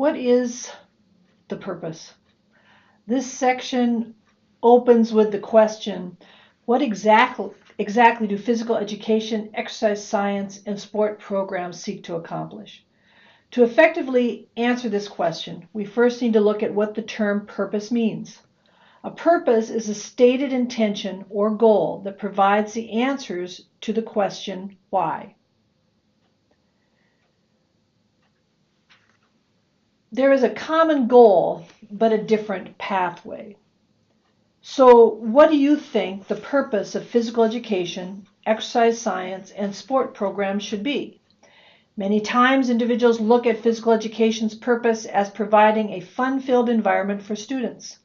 What is the purpose? This section opens with the question, what exactly do physical education, exercise science, and sport programs seek to accomplish? To effectively answer this question, we first need to look at what the term purpose means. A purpose is a stated intention or goal that provides the answers to the question, why? There is a common goal, but a different pathway. So, what do you think the purpose of physical education, exercise science, and sport programs should be? Many times, individuals look at physical education's purpose as providing a fun-filled environment for students.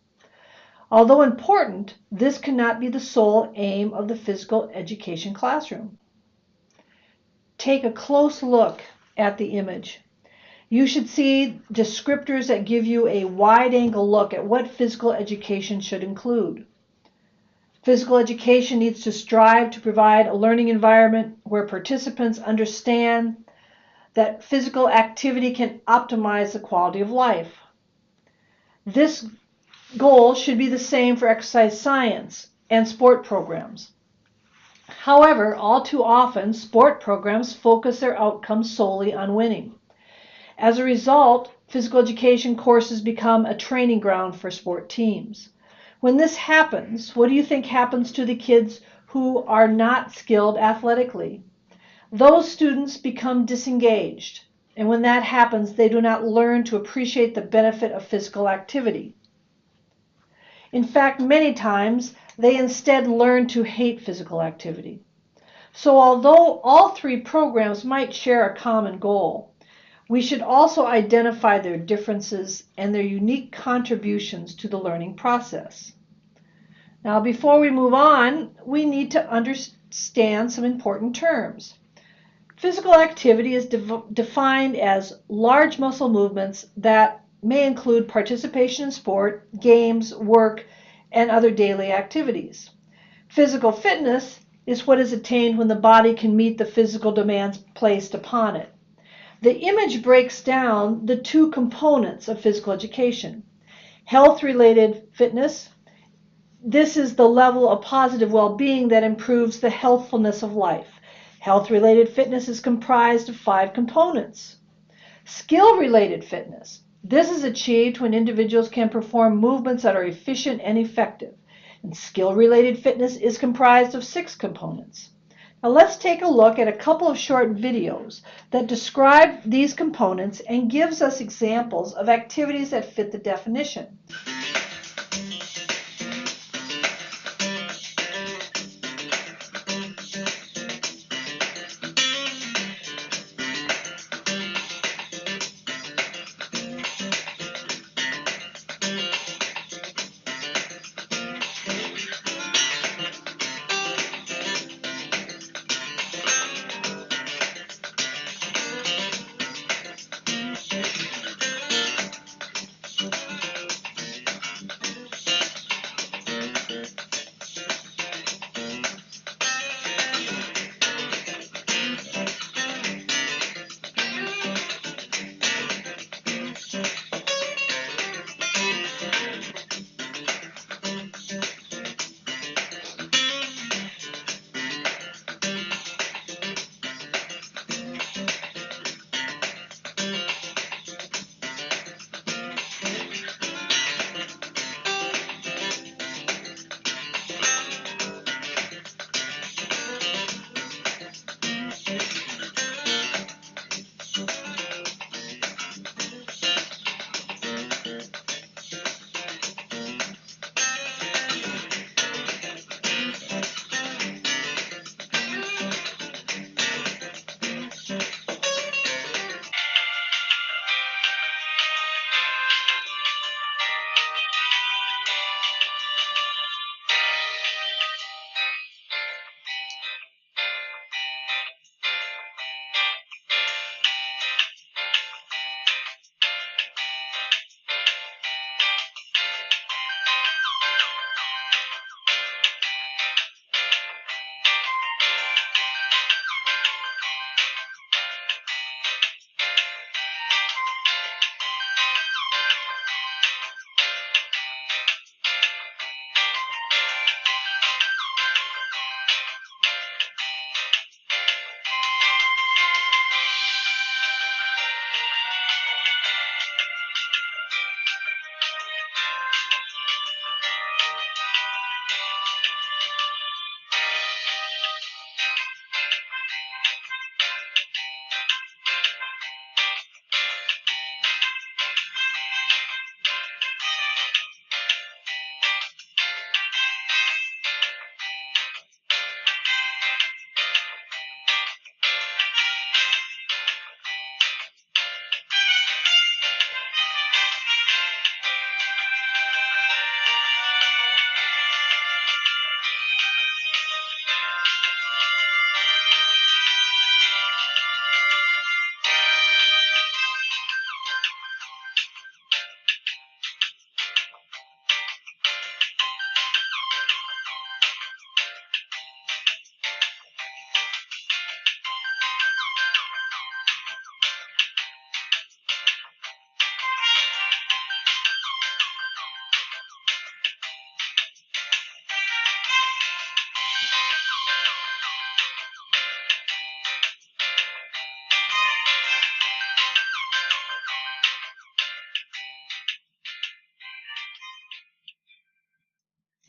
Although important, this cannot be the sole aim of the physical education classroom. Take a close look at the image. You should see descriptors that give you a wide-angle look at what physical education should include. Physical education needs to strive to provide a learning environment where participants understand that physical activity can optimize the quality of life. This goal should be the same for exercise science and sport programs. However, all too often, sport programs focus their outcomes solely on winning. As a result, physical education courses become a training ground for sport teams. When this happens, what do you think happens to the kids who are not skilled athletically? Those students become disengaged, and when that happens, they do not learn to appreciate the benefit of physical activity. In fact, many times, they instead learn to hate physical activity. So although all three programs might share a common goal, we should also identify their differences and their unique contributions to the learning process. Now, before we move on, we need to understand some important terms. Physical activity is defined as large muscle movements that may include participation in sport, games, work, and other daily activities. Physical fitness is what is attained when the body can meet the physical demands placed upon it. The image breaks down the two components of physical education. Health-related fitness. This is the level of positive well-being that improves the healthfulness of life. Health-related fitness is comprised of 5 components. Skill-related fitness. This is achieved when individuals can perform movements that are efficient and effective. And skill-related fitness is comprised of 6 components. Now let's take a look at a couple of short videos that describe these components and gives us examples of activities that fit the definition.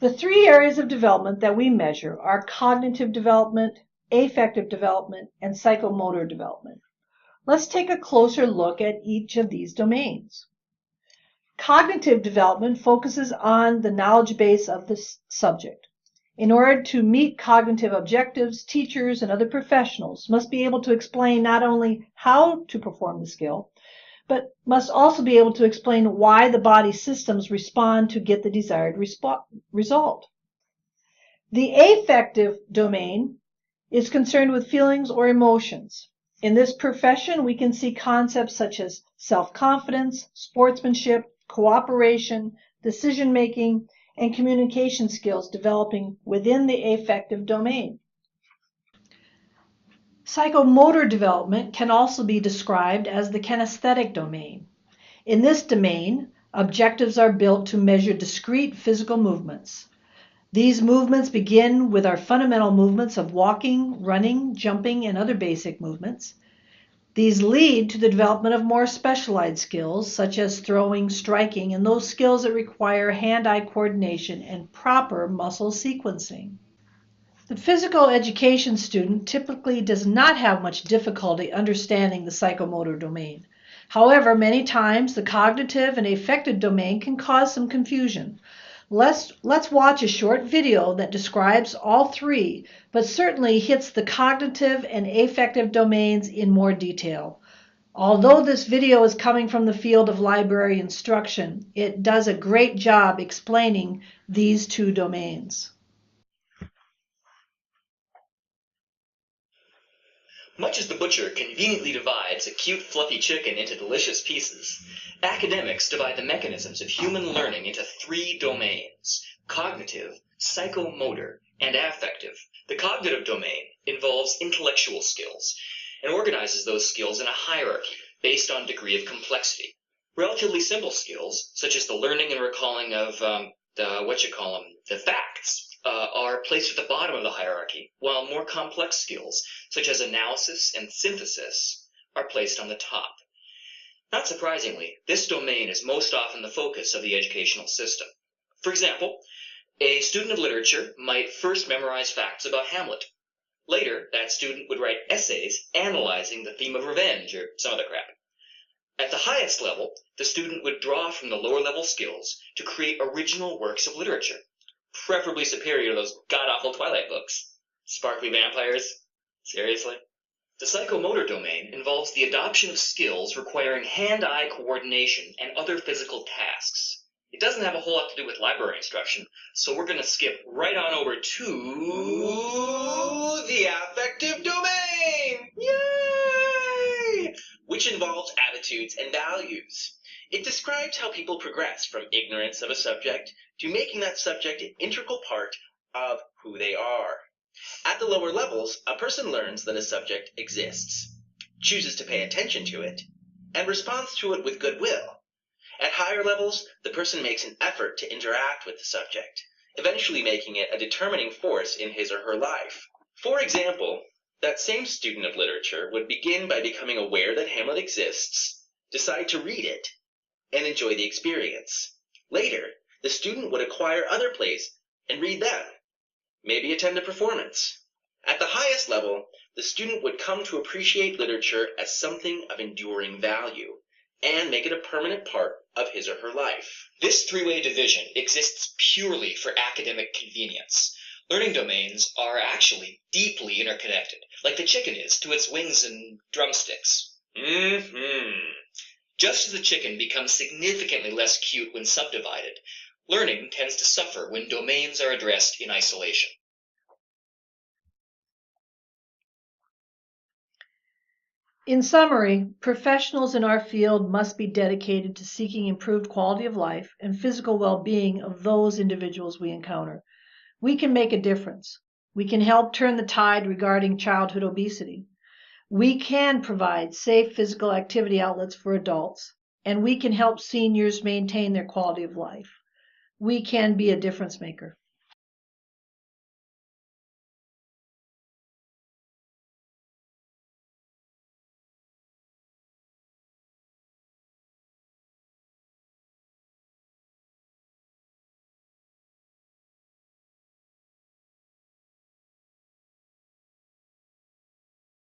The three areas of development that we measure are cognitive development, affective development, and psychomotor development. Let's take a closer look at each of these domains. Cognitive development focuses on the knowledge base of the subject. In order to meet cognitive objectives, teachers and other professionals must be able to explain not only how to perform the skill, but must also be able to explain why the body systems respond to get the desired result. The affective domain is concerned with feelings or emotions. In this profession, we can see concepts such as self-confidence, sportsmanship, cooperation, decision-making, and communication skills developing within the affective domain. Psychomotor development can also be described as the kinesthetic domain. In this domain, objectives are built to measure discrete physical movements. These movements begin with our fundamental movements of walking, running, jumping, and other basic movements. These lead to the development of more specialized skills, such as throwing, striking, and those skills that require hand-eye coordination and proper muscle sequencing. The physical education student typically does not have much difficulty understanding the psychomotor domain. However, many times the cognitive and affective domain can cause some confusion. Let's watch a short video that describes all three, but certainly hits the cognitive and affective domains in more detail. Although this video is coming from the field of library instruction, it does a great job explaining these two domains. Much as the butcher conveniently divides a cute, fluffy chicken into delicious pieces, academics divide the mechanisms of human learning into three domains: cognitive, psychomotor, and affective. The cognitive domain involves intellectual skills and organizes those skills in a hierarchy based on degree of complexity. Relatively simple skills, such as the learning and recalling of the facts, are placed at the bottom of the hierarchy, while more complex skills, such as analysis and synthesis, are placed on the top. Not surprisingly, this domain is most often the focus of the educational system. For example, a student of literature might first memorize facts about Hamlet. Later, that student would write essays analyzing the theme of revenge or some other crap. At the highest level, the student would draw from the lower level skills to create original works of literature, preferably superior to those god-awful Twilight books. Sparkly vampires? Seriously? The psychomotor domain involves the adoption of skills requiring hand-eye coordination and other physical tasks. It doesn't have a whole lot to do with library instruction, so we're going to skip right on over to the affective domain! Yay! Which involves attitudes and values. It describes how people progress from ignorance of a subject to making that subject an integral part of who they are. At the lower levels, a person learns that a subject exists, chooses to pay attention to it, and responds to it with goodwill. At higher levels, the person makes an effort to interact with the subject, eventually making it a determining force in his or her life. For example, that same student of literature would begin by becoming aware that Hamlet exists, decide to read it, and enjoy the experience. Later, the student would acquire other plays and read them, maybe attend a performance. At the highest level, the student would come to appreciate literature as something of enduring value, and make it a permanent part of his or her life. This three-way division exists purely for academic convenience. Learning domains are actually deeply interconnected, like the chicken is to its wings and drumsticks. Just as the chicken becomes significantly less cute when subdivided, learning tends to suffer when domains are addressed in isolation. In summary, professionals in our field must be dedicated to seeking improved quality of life and physical well-being of those individuals we encounter. We can make a difference. We can help turn the tide regarding childhood obesity. We can provide safe physical activity outlets for adults, and we can help seniors maintain their quality of life. We can be a difference maker.